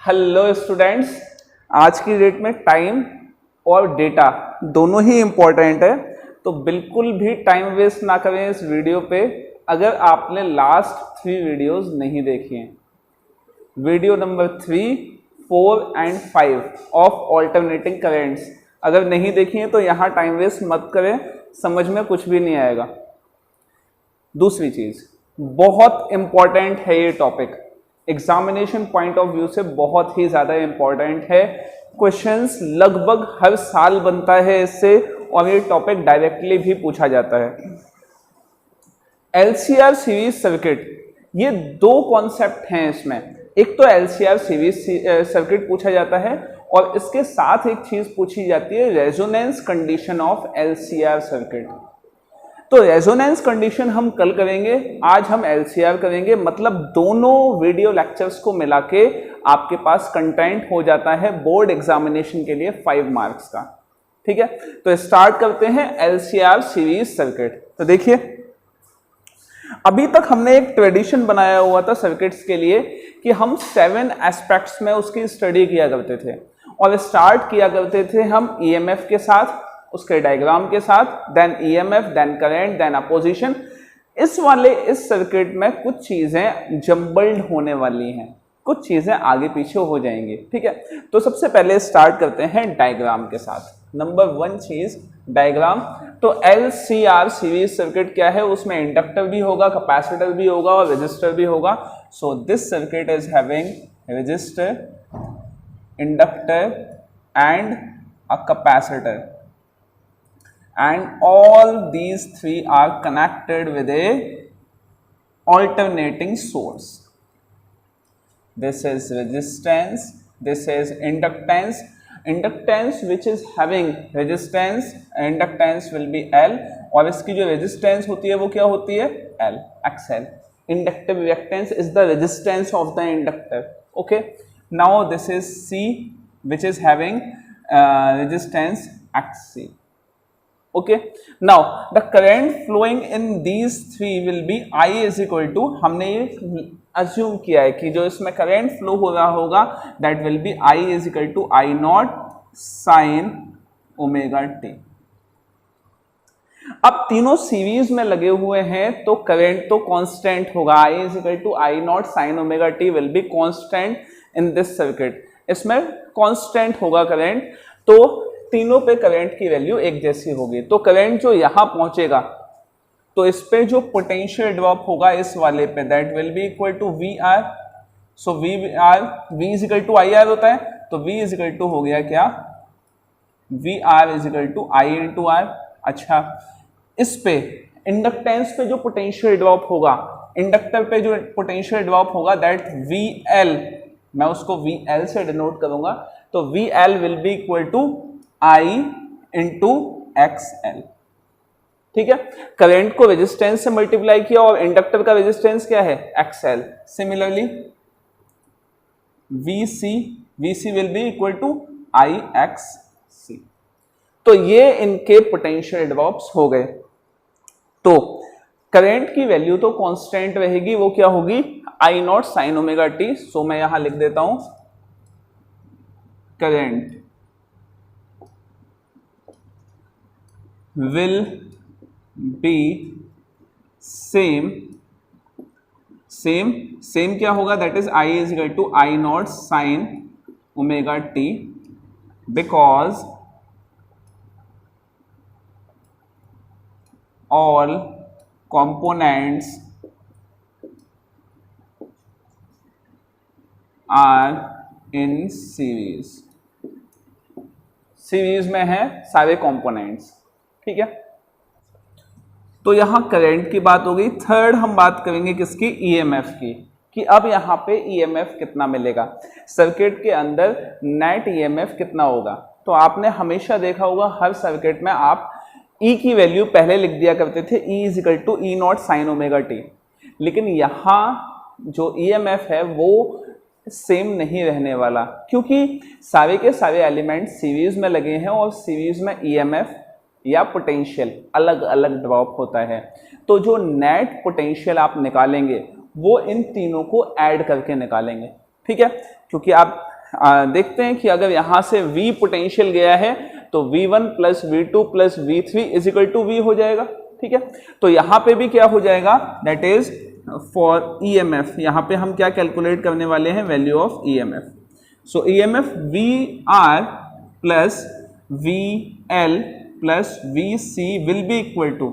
Hello students, आज की date में टाइम और डेटा दोनों ही इम्पोर्टेंट है, तो बिल्कुल भी टाइम वेस्ट ना करें इस वीडियो पे। अगर आपने लास्ट 3 वीडियोस नहीं देखी हैं, video number 3, 4 and 5 of alternating currents अगर नहीं देखी हैं तो यहाँ टाइम वेस्ट मत करें, समझ में कुछ भी नहीं आएगा। दूसरी चीज, बहुत इंपॉर्टेंट है ये topic, examination point of view से बहुत ही ज्यादा इंपॉर्टेंट है। क्वेश्चंस लगभग हर साल बनता है इससे, और ये टॉपिक डायरेक्टली भी पूछा जाता है। एलसीआर सीरीज सर्किट, ये दो कॉन्सेप्ट हैं इसमें। एक तो एलसीआर सीरीज सर्किट पूछा जाता है, और इसके साथ एक चीज पूछी जाती है, resonance condition of LCR circuit. तो रेजोनेंस कंडीशन हम कल करेंगे, आज हम एलसीआर करेंगे। मतलब दोनों वीडियो लेक्चर्स को मिला के आपके पास कंटेंट हो जाता है बोर्ड एग्जामिनेशन के लिए 5 मार्क्स का। ठीक है, तो स्टार्ट करते हैं एलसीआर सीरीज सर्किट। तो देखिए, अभी तक हमने एक ट्रेडिशन बनाया हुआ था सर्किट्स के लिए कि हम 7 एस्पेक्ट्स में उसकी स्टडी किया करते थे, और स्टार्ट किया करते थे हम ईएमएफ के साथ, उसके डायग्राम के साथ, then EMF, then current, then opposition. इस सर्किट में कुछ चीजें जम्बल्ड होने वाली हैं, कुछ चीजें आगे पीछे हो जाएंगी। ठीक है, तो सबसे पहले स्टार्ट करते हैं डायग्राम के साथ। नंबर 1 चीज डायग्राम। तो एलसीआर सीरीज सर्किट क्या है, उसमें इंडक्टर भी होगा, कैपेसिटर भी होगा और रेजिस्टर भी होगा। So this circuit is having resistor, inductor and a capacitor, and all these 3 are connected with a alternating source. This is resistance, this is inductance. Inductance which is having resistance, inductance will be L, और इसकी जो resistance होती है वो क्या होती है, L, XL. Inductive reactance is the resistance of the inductor. Okay, now this is C which is having resistance XC. Okay, now the current flowing in these 3 will be I is equal to, हमने ये assume किया है कि जो इसमें current flow हो रहा होगा that will be I is equal to I not sine omega T. अब तीनों सीरीज में लगे हुए हैं तो करंट तो कांस्टेंट होगा, I is equal to I not sine omega T will be constant in this circuit। इसमें कांस्टेंट होगा करंट, तो तीनों पे करंट की वैल्यू एक जैसी होगी। तो करंट जो यहां पहुंचेगा तो इस पे जो पोटेंशियल ड्रॉप होगा इस वाले पे, that will be equal to V R. So V is equal to I R होता है, तो वी इज इक्वल टू हो गया क्या, V R is equal to I into R. अच्छा, इस पे इंडक्टेंस पे जो पोटेंशियल ड्रॉप होगा, इंडक्टर पे जो पोटेंशियल ड्रॉप होगा दैट वी एल, मैं उसको वी एल से डिनोट करूंगा, तो V L will be equal to I into X L. ठीक है, करंट को रेजिस्टेंस से मल्टीप्लाई किया और इंडक्टर का रेजिस्टेंस क्या है, X L. Similarly VC will be equal to I X C. तो ये इनके पोटेंशियल ड्रॉप्स हो गए। तो करंट की वैल्यू तो कांस्टेंट रहेगी, वो क्या होगी, आई नॉट साइन ओमेगा टी। सो मैं यहां लिख देता हूं, करंट will be same क्या होगा, that is I is equal to I not sin omega t, because all components are in series में है सारे कंपोनेंट्स। ठीक है, तो यहां करंट की बात हो गई। थर्ड हम बात करेंगे किसकी, ईएमएफ की, कि अब यहां पे ईएमएफ कितना मिलेगा, सर्किट के अंदर नेट ईएमएफ कितना होगा। तो आपने हमेशा देखा होगा हर सर्किट में आप ई की वैल्यू पहले लिख दिया करते थे, E is equal to E not sine omega T. लेकिन यहां जो ईएमएफ है वो सेम नहीं रहने वाला, क्योंकि सारे के सारे एलिमेंट सीरीज में लगे हैं और सीरीज में ईएमएफ या पोटेंशियल अलग अलग ड्रॉप होता है। तो जो नेट पोटेंशियल आप निकालेंगे वो इन तीनों को ऐड करके निकालेंगे। ठीक है, क्योंकि आप देखते हैं कि अगर यहां से V पोटेंशियल गया है तो V1 plus V2 plus V3 is equal to V हो जाएगा, ठीक है। तो यहां पे भी क्या हो जाएगा, दैट इज फॉर EMF, यहां पे हम क्या कैलकुलेट करने वाले हैं, value of EMF। So EMF VR plus VL plus VC will be equal to,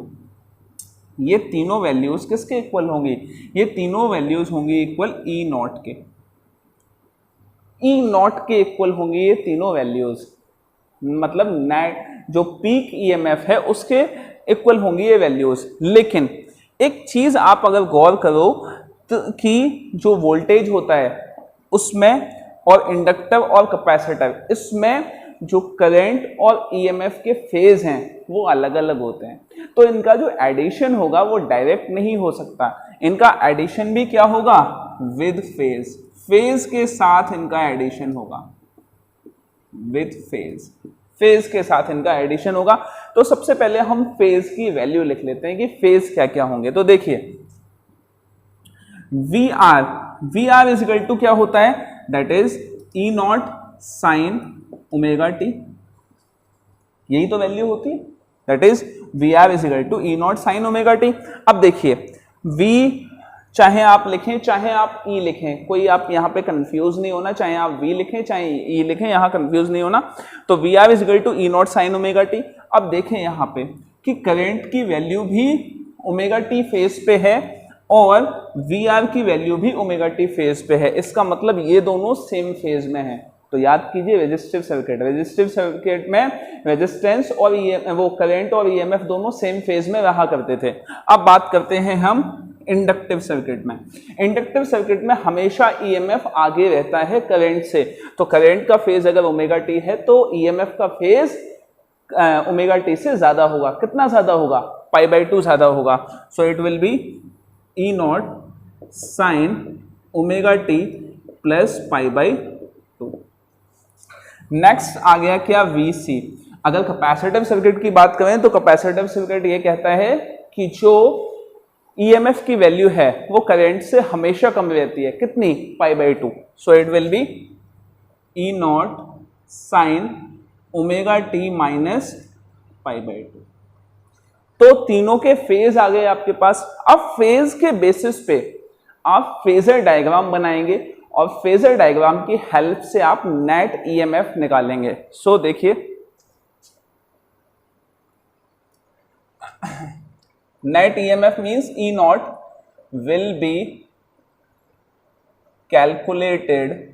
ये तीनों वैल्यूज किसके इक्वल होंगी, ये तीनों वैल्यूज होंगी इक्वल E नॉट के, E नॉट के इक्वल होंगी ये तीनों वैल्यूज, मतलब नेट जो पीक EMF है उसके इक्वल होंगी ये वैल्यूज। लेकिन एक चीज आप अगर गौर करो तो कि जो वोल्टेज होता है उसमें और इंडक्टर और कैपेसिटर, इसमें जो करंट और EMF के फेज हैं वो अलग अलग होते हैं, तो इनका जो एडिशन होगा वो डायरेक्ट नहीं हो सकता, इनका एडिशन भी क्या होगा, विद फेज, फेज के साथ इनका एडिशन होगा, विद फेज, फेज के साथ इनका एडिशन होगा। तो सबसे पहले हम फेज की वैल्यू लिख लेते हैं कि फेज क्या क्या होंगे। तो देखिए VR इज इक्वल टू क्या होता है, that is E not sine omega T, यही तो वैल्यू होती है, that is VR is equal to E not sine omega T. अब देखिए V चाहे आप लिखें चाहे आप E लिखें, कोई आप यहाँ पे कंफ्यूज नहीं होना, चाहे आप V लिखें चाहे E लिखें, यहाँ कंफ्यूज नहीं होना। तो VR is equal to E not sine omega T. अब देखें यहाँ पे कि करंट की वैल्यू भी ओमेगा टी फेज पे है और VR की वैल्यू भी ओमेगा टी फेज पे है, इसका मतलब ये दोनों सेम फेज में है। तो याद कीजिए रेजिस्टिव सर्किट में रेजिस्टेंस और वो करंट और EMF दोनों सेम फेज में रहा करते थे। अब बात करते हैं हम इंडक्टिव सर्किट में। इंडक्टिव सर्किट में हमेशा EMF आगे रहता है करंट से, तो करंट का फेज अगर ओमेगा टी है तो EMF का फेज ओमेगा टी से ज्यादा होगा। कितना ज्यादा होगा, π/2 ज्यादा होगा। So it will be E not sine omega t plus π/2। Next आ गया क्या, VC। अगर कैपेसिटिव सर्किट की बात करें तो कैपेसिटिव सर्किट ये कहता है कि जो EMF की वैल्यू है वो करंट से हमेशा कम रहती है, कितनी, π/2। So it will be E not sine omega t minus π/2। तो तीनों के फेज आ गए आपके पास। अब फेज के बेसिस पे आप फेजर डायग्राम बनाएंगे और फेजर डायग्राम की हेल्प से आप नेट EMF निकालेंगे। सो देखिए net EMF means E not will be calculated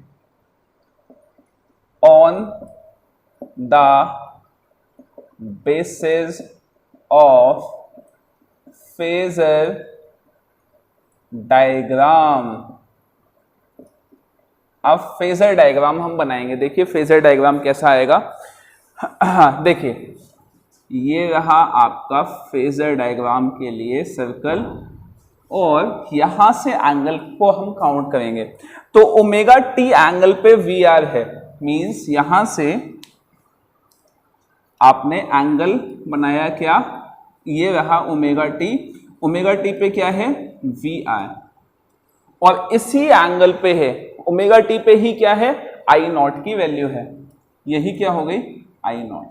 on the basis of phasor diagram। अब फेजर डायग्राम हम बनाएंगे। देखिए फेजर डायग्राम कैसा आएगा, देखिए ये रहा आपका फेजर डायग्राम के लिए सर्कल और यहां से एंगल को हम काउंट करेंगे। तो ओमेगा टी एंगल पे VR है, मींस यहां से आपने एंगल बनाया क्या, ये रहा ओमेगा टी पे क्या है, VR, और इसी एंगल पे है ओमेगा टी पे ही क्या है, I नॉट की वैल्यू है, यही क्या हो गई, I नॉट।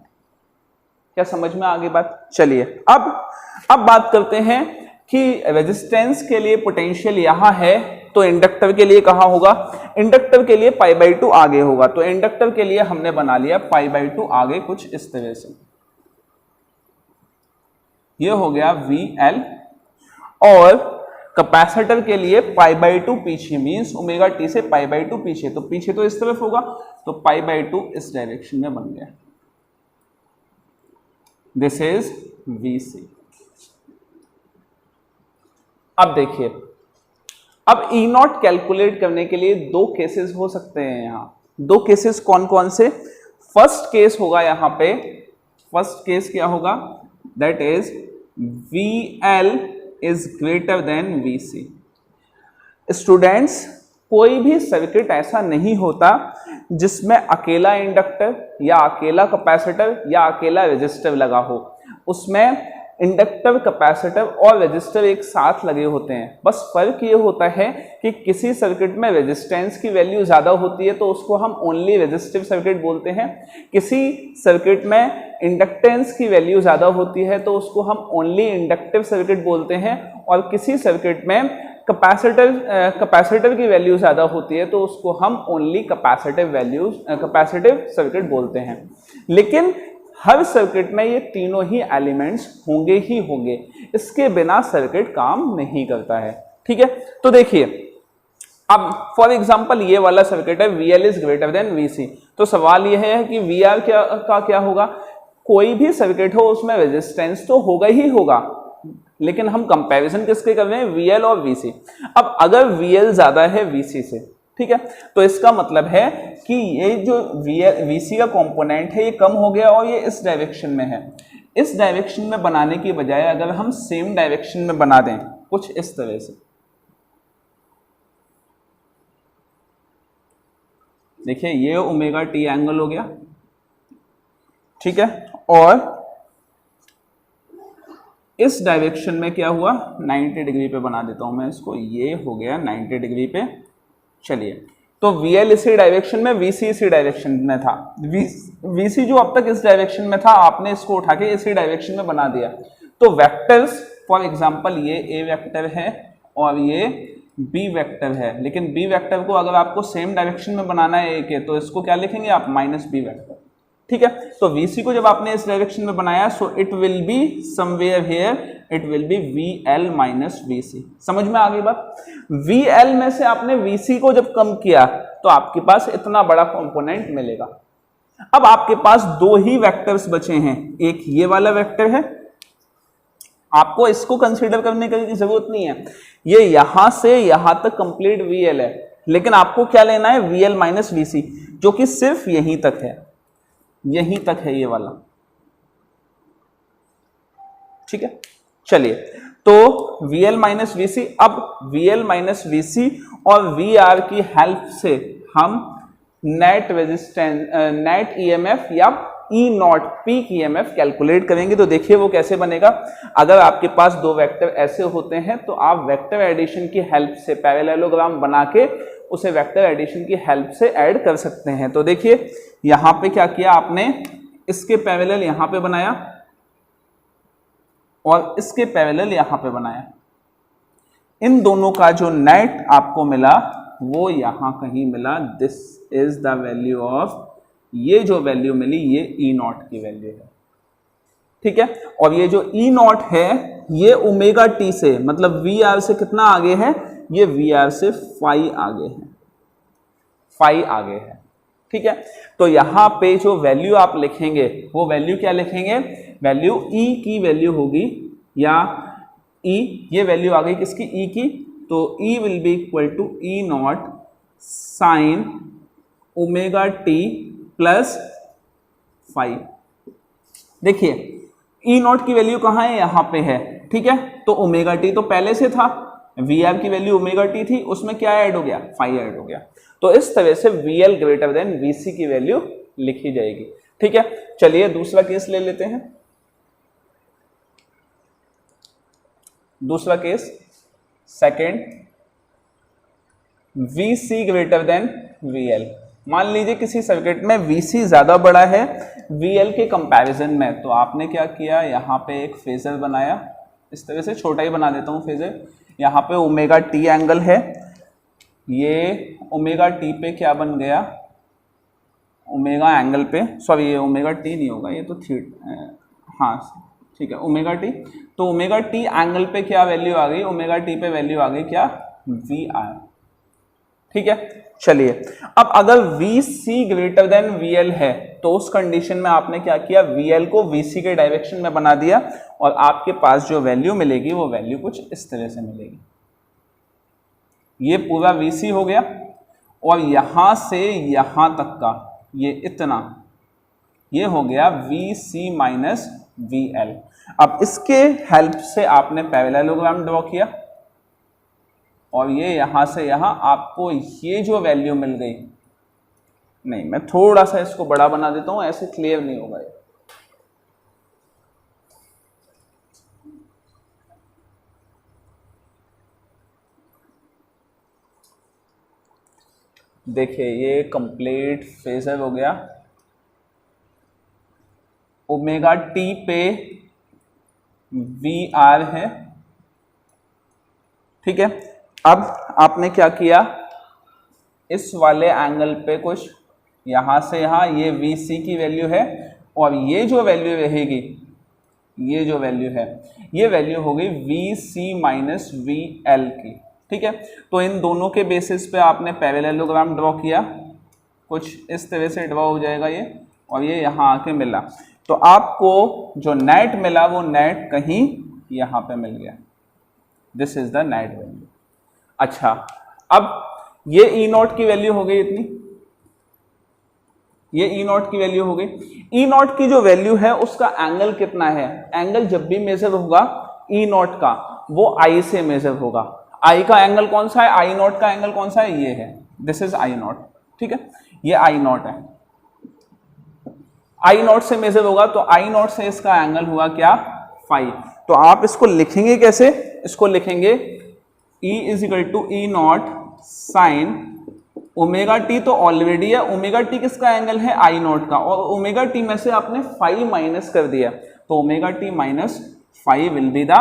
क्या समझ में आ गई बात। चलिए अब बात करते हैं कि रेजिस्टेंस के लिए पोटेंशियल यहां है तो इंडक्टर के लिए कहां होगा, इंडक्टर के लिए π/2 आगे होगा। तो इंडक्टर के लिए हमने बना लिया π/2 आगे कुछ इस तरह से, ये हो गया VL, और कैपेसिटर के लिए π/2 पीछे, मींस ओमेगा टी से π/2 पीछे, तो पीछे तो इस तरफ होगा, तो π/2 इस डायरेक्शन में बन गया। This is VC। अब देखिए, अब E नॉट कैलकुलेट करने के लिए दो केसेस हो सकते हैं। यहां दो केसेस कौन कौन से, फर्स्ट केस होगा यहां पे, फर्स्ट केस क्या होगा, that is VL is greater then VC। Students, कोई भी सर्किट ऐसा नहीं होता जिसमें अकेला इंडक्टर या अकेला कैपेसिटर या अकेला रेजिस्टर लगा हो, उसमें इंडक्टर, कैपेसिटर और रेजिस्टर एक साथ लगे होते हैं। बस फर्क ये होता है कि किसी सर्किट में रेजिस्टेंस की वैल्यू ज़्यादा होती है तो उसको हम ओनली रेजिस्टिव सर्किट बोलते हैं, किसी सर्किट में इंडक्टेंस की वैल्यू ज़्यादा होती है तो उसको हम ओनली इंडक्टिव सर्किट बोलते हैं, और किसी सर्किट में कैपेसिटर की वैल्यू ज़्यादा होती है तो उसको हम ओनली कैपेसिटिव सर्किट बोलते हैं। लेकिन हर सर्किट में ये तीनों ही एलिमेंट्स होंगे ही होंगे, इसके बिना सर्किट काम नहीं करता है। ठीक है, तो देखिए अब फॉर एग्जांपल ये वाला सर्किट है, VL is greater then VC, तो सवाल ये है कि VR क्या होगा। कोई भी सर्किट हो उसमें रेजिस्टेंस तो होगा ही होगा, लेकिन हम कंपैरिजन किसके कर रहे हैं, VL और VC। अब अगर VL ज्यादा है VC से, ठीक है, तो इसका मतलब है कि ये जो VC का कंपोनेंट है ये कम हो गया और ये इस डायरेक्शन में है। इस डायरेक्शन में बनाने की बजाय अगर हम सेम डायरेक्शन में बना दें कुछ इस तरह से, देखिए ये ओमेगा टी एंगल हो गया, ठीक है, और इस डायरेक्शन में क्या हुआ, 90 डिग्री पे बना देता हूं मैं इसको, ये हो गया 90 डिग्री पे। चलिए, तो VL इसी डायरेक्शन में, VC इसी डायरेक्शन में था। VC जो अब तक इस डायरेक्शन में था, आपने इसको उठा के इसी डायरेक्शन में बना दिया। तो वेक्टर्स फॉर एग्जांपल ये A वेक्टर है और ये B वेक्टर है, लेकिन B वेक्टर को अगर आपको सेम डायरेक्शन में बनाना है A के, तो इसको क्या लिखेंगे आप, -B वेक्टर। ठीक है, तो VC को जब आपने इस डायरेक्शन में बनाया, सो it will be somewhere here, it will B VL minus VC। समझ में आ गई बात। VL में से आपने VC को जब कम किया तो आपके पास इतना बड़ा कंपोनेंट मिलेगा। अब आपके पास दो ही वेक्टर्स बचे हैं, एक ये वाला वेक्टर है, आपको इसको कंसीडर करने की जरूरत नहीं है, ये यहां से यहां तक कंप्लीट VL है, लेकिन आपको क्या लेना है, VL माइनस VC, जो कि सिर्फ यहीं तक है, यहीं तक है ये वाला। ठीक है, चलिए, तो VL माइनस VC, अब VL माइनस VC और VR की हेल्प से हम नेट रेजिस्टेंस, नेट EMF या E0 पीक EMF कैलकुलेट करेंगे। तो देखिए वो कैसे बनेगा। अगर आपके पास दो वेक्टर ऐसे होते हैं तो आप वेक्टर एडिशन की हेल्प से पैरेललोग्राम बना के उसे वेक्टर एडिशन की हेल्प से ऐड कर सकते हैं। तो देखिए यहां पे क्या किया आपने, इसके पैरेलल यहां पे बनाया और इसके पैरेलल यहां पे बनाया, इन दोनों का जो नेट आपको मिला वो यहां कहीं मिला। This is the value of, ये जो वैल्यू मिली ये E0 की वैल्यू है। ठीक है, और ये जो E0 है ये ओमेगा टी से, मतलब VR से कितना आगे है, ये VR से फाई आगे है, फाई आगे है। ठीक है, तो यहां पे जो वैल्यू आप लिखेंगे वो वैल्यू क्या लिखेंगे, वैल्यू E की वैल्यू होगी, या E, ये वैल्यू आ गई किसकी, E की, तो E will be equal to E0 sine omega t plus phi. देखिए E0 की वैल्यू कहाँ है, यहां पे है। ठीक है, तो ओमेगा टी तो पहले से था, VR की वैल्यू ओमेगा टी थी, उसमें क्या ऐड हो गया, फाई ऐड हो गया। तो इस तरह से VL ग्रेटर देन VC की वैल्यू लिखी जाएगी। ठीक है, चलिए दूसरा केस ले लेते हैं। दूसरा case second, VC greater than VL। मान लीजिए किसी सर्किट में VC ज्यादा बड़ा है VL के कंपैरिजन में, तो आपने क्या किया, यहाँ पे एक फेजर बनाया, इस तरह से छोटा ही बना देता हूँ फेजर। यहाँ पे ओमेगा टी एंगल है, ये ओमेगा टी पे क्या बन गया, ओमेगा एंगल पे, सॉरी ये ओमेगा टी नहीं होगा, ये तो हाँ ठीक है ओमेगा टी, तो ओमेगा टी एंगल पे क्या वैल्यू आ गई, ओमेगा टी पे वैल्यू आ गई क्या, VR। ठीक है, चलिए अब अगर VC ग्रेटर देन VL है तो उस कंडीशन में आपने क्या किया, VL को VC के डायरेक्शन में बना दिया और आपके पास जो वैल्यू मिलेगी वो वैल्यू कुछ इस तरह से मिलेगी। ये पूरा VC हो गया और यहां से यहां तक का ये इतना, ये हो गया VC माइनस VL। अब इसके हेल्प से आपने पैरेललोग्राम ड्रॉ किया और ये यहां से यहां आपको ये जो वैल्यू मिल गई, नहीं मैं थोड़ा सा इसको बड़ा बना देता हूं, ऐसे क्लियर नहीं होगा ये। देखिए ये कंप्लीट फेजर हो गया, ओमेगा टी पे वी आर है, ठीक है। अब आपने क्या किया, इस वाले एंगल पे कुछ यहां से यहां ये वी सी की वैल्यू है, और ये जो वैल्यू रहेगी, ये जो वैल्यू है, ये वैल्यू होगी V C minus V L की, ठीक है। तो इन दोनों के बेसिस पे आपने पैरेललोग्राम ड्रॉ किया, कुछ इस तरह से ड्रॉ हो जाएगा ये, और ये यहाँ आके मिला, तो आपको जो नेट मिला वो नेट कहीं यहाँ पे मिल गया, this is the net value. अच्छा, अब ये ई नॉट की वैल्यू हो गई इतनी, ये ई नॉट की वैल्यू हो गई। ई नॉट की जो वैल्यू है उसका एंगल कितना है, एंगल जब भी मेजर होगा ई नॉट का वो आई से मेजर होगा। आई का एंगल कौन सा है, आई नॉट का एंगल कौन सा है, ये है, दिस इज आई नॉट, ठीक है, ये आई नॉट है, आई नॉट से मेजर होगा, तो आई नॉट से इसका एंगल हुआ क्या, फाई। तो आप इसको लिखेंगे कैसे, इसको लिखेंगे E is equal to E not sine omega t, तो ऑलरेडी है, ओमेगा टी किसका एंगल है, आई नॉट का, और ओमेगा टी में से आपने फाई माइनस कर दिया, तो omega t minus phi will be the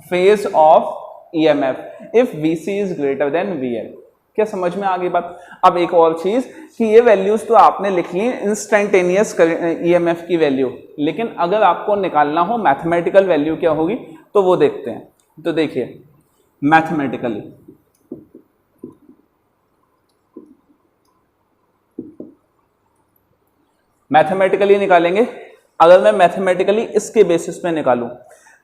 phase of EMF if VC is greater than VL. क्या समझ में आ गई बात। अब एक और चीज कि ये वैल्यूज तो आपने लिख ली इंस्टेंटेनियस ईएमएफ की वैल्यू, लेकिन अगर आपको निकालना हो मैथमेटिकल वैल्यू क्या होगी तो वो देखते हैं। तो देखिए मैथमेटिकली निकालेंगे। अगर मैं मैथमेटिकली इसके बेसिस पे निकालूं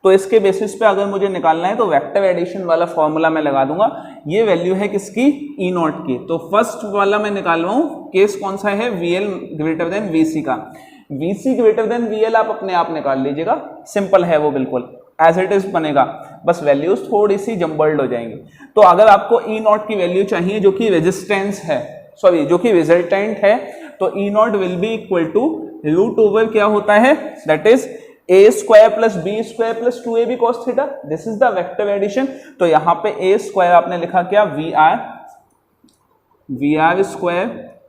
तो इसके बेसिस पे अगर मुझे निकालना है तो वेक्टर एडिशन वाला फॉर्मूला मैं लगा दूंगा। ये वैल्यू है किसकी, ई नॉट की। तो फर्स्ट वाला मैं निकाल रहा हूं, केस कौन सा है, वीएल ग्रेटर देन वीसी का। वीसी ग्रेटर देन वीएल आप अपने आप निकाल लीजिएगा, सिंपल है वो, बिल्कुल एज इट इज बनेगा, बस वैल्यूज थोड़ी सी जम्बल्ड हो जाएंगी। तो अगर आपको ई नॉट की वैल्यू चाहिए जो कि रेजिस्टेंस है, सॉरी जो कि रिजल्टेंट है, तो E naught will be equal to root over क्या होता है, that is a square plus b square plus 2ab cos theta, this is the vector addition. तो यहां पे a स्क्वायर आपने लिखा क्या, V R square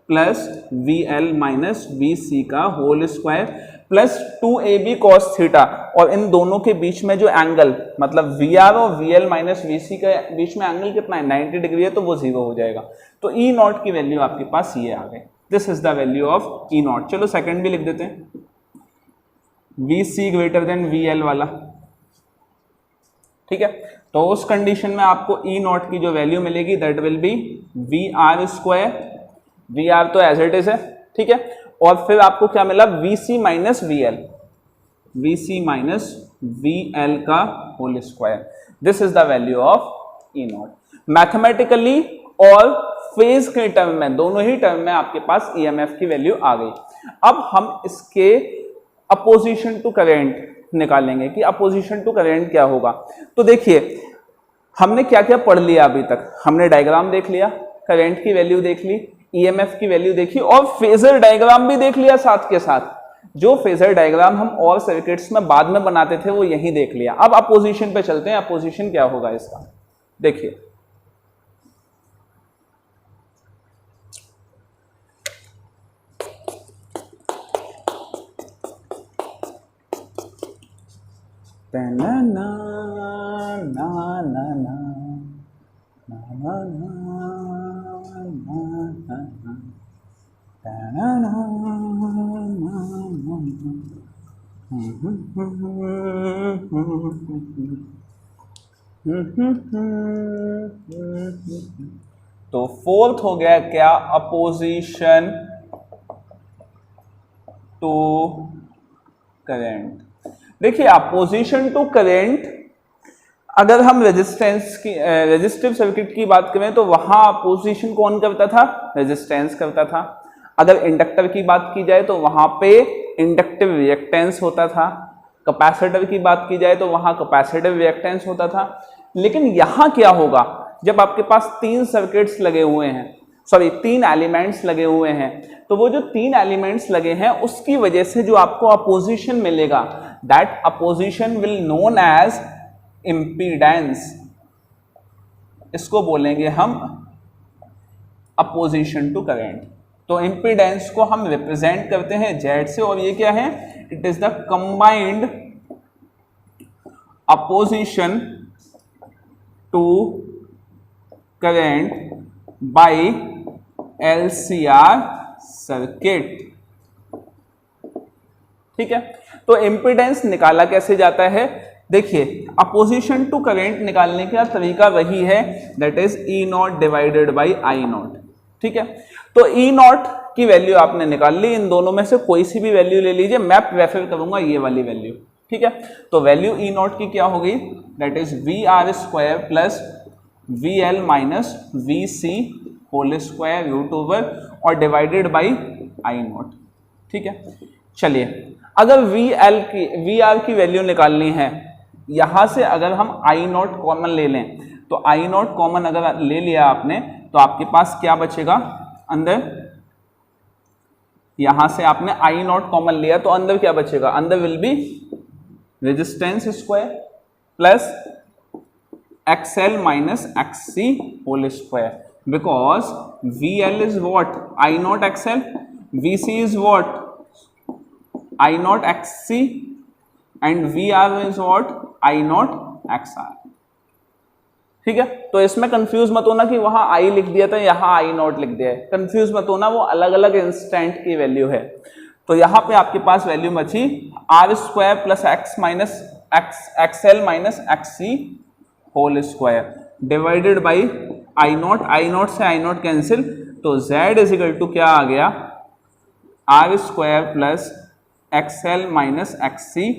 plus V L minus V C का whole square plus 2ab cos theta, और इन दोनों के बीच में जो एंगल मतलब वी आर और वी एल माइनस वी सी के बीच में एंगल कितना है, 90 डिग्री है, तो वो 0 हो जाएगा। तो ई नॉट की वैल्यू आपके पास ये आ गई, this is the value of E not. चलो सेकंड भी लिख देते हैं, V C greater than V L वाला, ठीक है। तो उस कंडीशन में आपको ई नॉट की जो वैल्यू मिलेगी that will be V R square, V R तो एज इट इज है, ठीक है, और फिर आपको क्या मिला, V C minus V L, V C minus V L का whole square, this is the value of E naught. Mathematically और फेज के टर्म में, दोनों ही टर्म में आपके पास ईएमएफ की वैल्यू आ गई। अब हम इसके अपोजिशन टू करंट निकालेंगे कि अपोजिशन टू करंट क्या होगा। तो देखिए हमने क्या क्या पढ़ लिया अभी तक, हमने डायग्राम देख लिया, करंट की वैल्यू देख ली, ईएमएफ की वैल्यू देखी, और फेजर डायग्राम भी देख लिया साथ के साथ। जो फेजर डायग्राम हम और सर्किट्स में बाद में बनाते थे वो यही देख लिया। अब अपोजिशन पे चलते हैं, अपोजिशन क्या होगा इसका, देखिए ना ना ना ना ना ना तो फोर्थ हो गया क्या, अपोजिशन टू करंट। देखिए अपोजिशन टू करंट, अगर हम रेजिस्टिव सर्किट की बात करें तो वहां अपोजिशन कौन करता था, रेजिस्टेंस करता था। अगर इंडक्टर की बात की जाए तो वहां पे इंडक्टिव रिएक्टेंस होता था। कैपेसिटर की बात की जाए तो वहां कैपेसिटिव रिएक्टेंस होता था। लेकिन यहां क्या होगा, जब आपके पास तीन सर्किट्स लगे हुए हैं, सॉरी तीन एलिमेंट्स लगे हुए हैं, तो वो जो तीन एलिमेंट्स लगे हैं उसकी वजह से जो आपको अपोजिशन मिलेगा, that opposition will known as impedance. इसको बोलेंगे हम अपोजिशन टू करंट। तो इम्पीडेंस को हम रिप्रेजेंट करते हैं Z से, और ये क्या है, it is the combined opposition to current by LCR circuit. ठीक है, तो इम्पीडेंस निकाला कैसे जाता है, देखिए अपोजिशन टू करंट निकालने का तरीका वही है, that is E not divided by I not. ठीक है, तो E नॉट की वैल्यू आपने निकाल ली, इन दोनों में से कोई सी भी वैल्यू ले लीजिए, मैं प्रेफर करूंगा ये वाली वैल्यू। ठीक है, तो वैल्यू E नॉट की क्या हो गई, that is VR square plus VL minus VC whole square root over और डिवाइडेड बाई I नॉट। ठीक है, चलिए अगर VR की वैल्यू निकालनी है, यहां से अगर हम I नॉट कॉमन ले लें, तो I नॉट कॉमन अगर ले लिया आपने तो आपके पास क्या बचेगा अंदर, यहां से आपने I नॉट कॉमन लिया तो अंदर क्या बचेगा, अंदर will be resistance square plus XL minus XC whole square, because VL is what I not XL, VC is what I not XC and VR is what I not XR। ठीक है, तो इसमें कंफ्यूज मत होना कि वहां I लिख दिया था यहां I नॉट लिख दिया है, कंफ्यूज मत होना, वो अलग अलग इंस्टेंट की वैल्यू है। तो यहां पे आपके पास वैल्यू बची R square plus X minus XL minus XC whole square divided by I not से I नॉट कैंसिल, तो Z इज इक्वल टू क्या आ गया, R square plus XL minus XC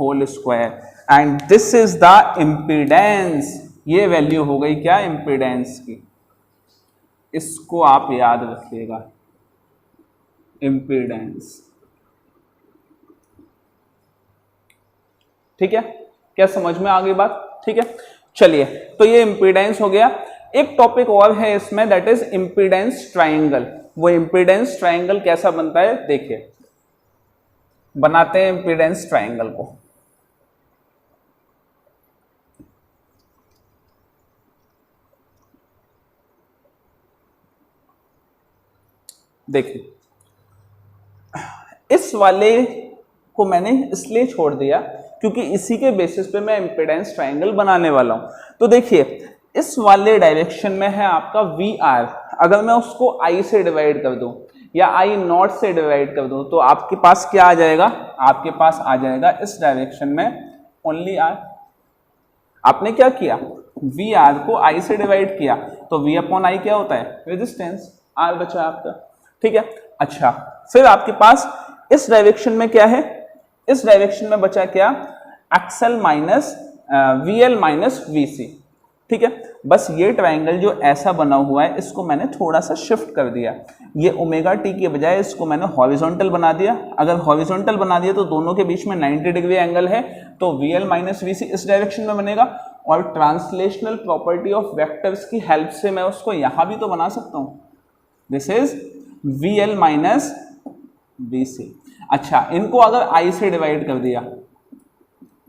whole square, and this is the impedance. ये value हो गई क्या, impedance की, इसको आप याद रखिएगा, इम्पीडेंस। ठीक है, क्या समझ में आ गई बात। ठीक है, चलिए तो ये इम्पीडेंस हो गया। एक टॉपिक और है इसमें, दैट इज इम्पीडेंस ट्राइंगल। वो इम्पीडेंस ट्राइंगल कैसा बनता है, देखिए बनाते हैं इम्पीडेंस ट्राइंगल को। देखिए इस वाले को मैंने इसलिए छोड़ दिया क्योंकि इसी के बेसिस पे मैं इम्पीडेंस ट्राइंगल बनाने वाला हूं। तो देखिए इस वाले डायरेक्शन में है आपका VR, अगर मैं उसको I से डिवाइड कर दूं या I नॉट से डिवाइड कर दूं तो आपके पास क्या आ जाएगा, आपके पास आ जाएगा इस डायरेक्शन में ओनली R। आपने क्या किया, VR को I से डिवाइड किया तो V अपॉन I क्या होता है, रेजिस्टेंस, R बचा आपका। ठीक है, अच्छा फिर आपके पास इस डायरेक्शन में क्या है, इस डायरेक्शन में बचा क्या, XL minus VL minus VC। ठीक है, बस ये ट्राइंगल जो ऐसा बना हुआ है इसको मैंने थोड़ा सा शिफ्ट कर दिया, ये ओमेगा टी के बजाय इसको मैंने हॉरिजॉन्टल बना दिया। अगर हॉरिजॉन्टल बना दिया तो दोनों के बीच में 90 डिग्री एंगल है, तो VL माइनस VC इस डायरेक्शन में बनेगा, और ट्रांसलेशनल प्रॉपर्टी ऑफ वेक्टर्स की हेल्प से मैं उसको यहां भी तो बना सकता हूं, this is VL minus VC। अच्छा, इनको अगर I से डिवाइड कर दिया,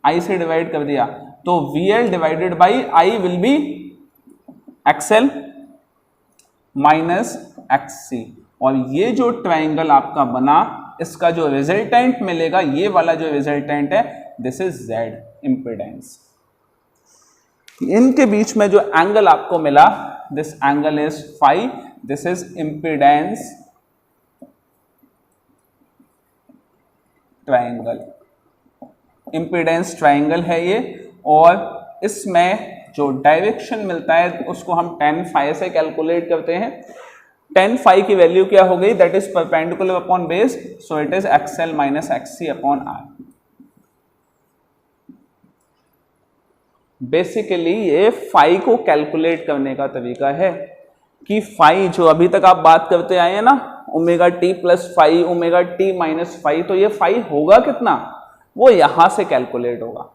I से डिवाइड कर दिया तो VL divided by I will be XL minus XC, और ये जो ट्राइंगल आपका बना इसका जो रिजल्टेंट मिलेगा, ये वाला जो रिजल्टेंट है, दिस इज Z इम्पीडेंस। इनके बीच में जो एंगल आपको मिला, this angle is phi, this is impedance triangle. Impedance triangle है ये, और इसमें जो डायरेक्शन मिलता है उसको हम tan phi से कैलकुलेट करते हैं। tan phi की वैल्यू क्या हो गई, that is perpendicular upon base, so it is XL minus XC upon R। Basically ये phi को कैलकुलेट करने का तरीका है कि phi जो अभी तक आप बात करते आए हैं ना, omega t plus phi, omega t minus phi, तो ये फाई होगा कितना, वो यहां से कैलकुलेट होगा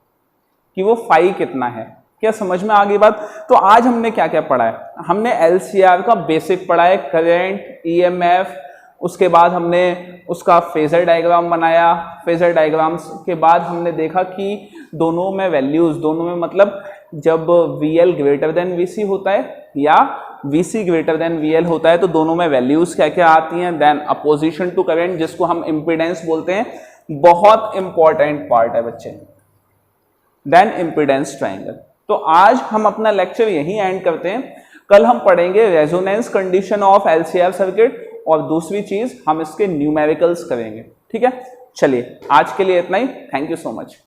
कि वो फाई कितना है। क्या समझ में आ गई बात। तो आज हमने क्या क्या पढ़ा है, हमने LCR का बेसिक पढ़ा है, करंट, EMF, उसके बाद हमने उसका फेजर डायग्राम बनाया। फेजर डायग्राम्स के बाद हमने देखा कि दोनों में वैल्यूज, दोनों में मतलब जब VL ग्रेटर देन VC होता है या VC ग्रेटर देन VL होता है तो दोनों में वैल्यूज क्या क्या आती हैं। देन अपोजिशन टू करंट, जिसको हम इम्पीडेंस बोलते हैं, बहुत इंपॉर्टेंट पार्ट है बच्चे। Then impedance triangle. तो आज हम अपना लेक्चर यहीं एंड करते हैं। कल हम पढ़ेंगे resonance condition of LCR circuit और दूसरी चीज हम इसके न्यूमेरिकल्स करेंगे। ठीक है, चलिए आज के लिए इतना ही। Thank you so much.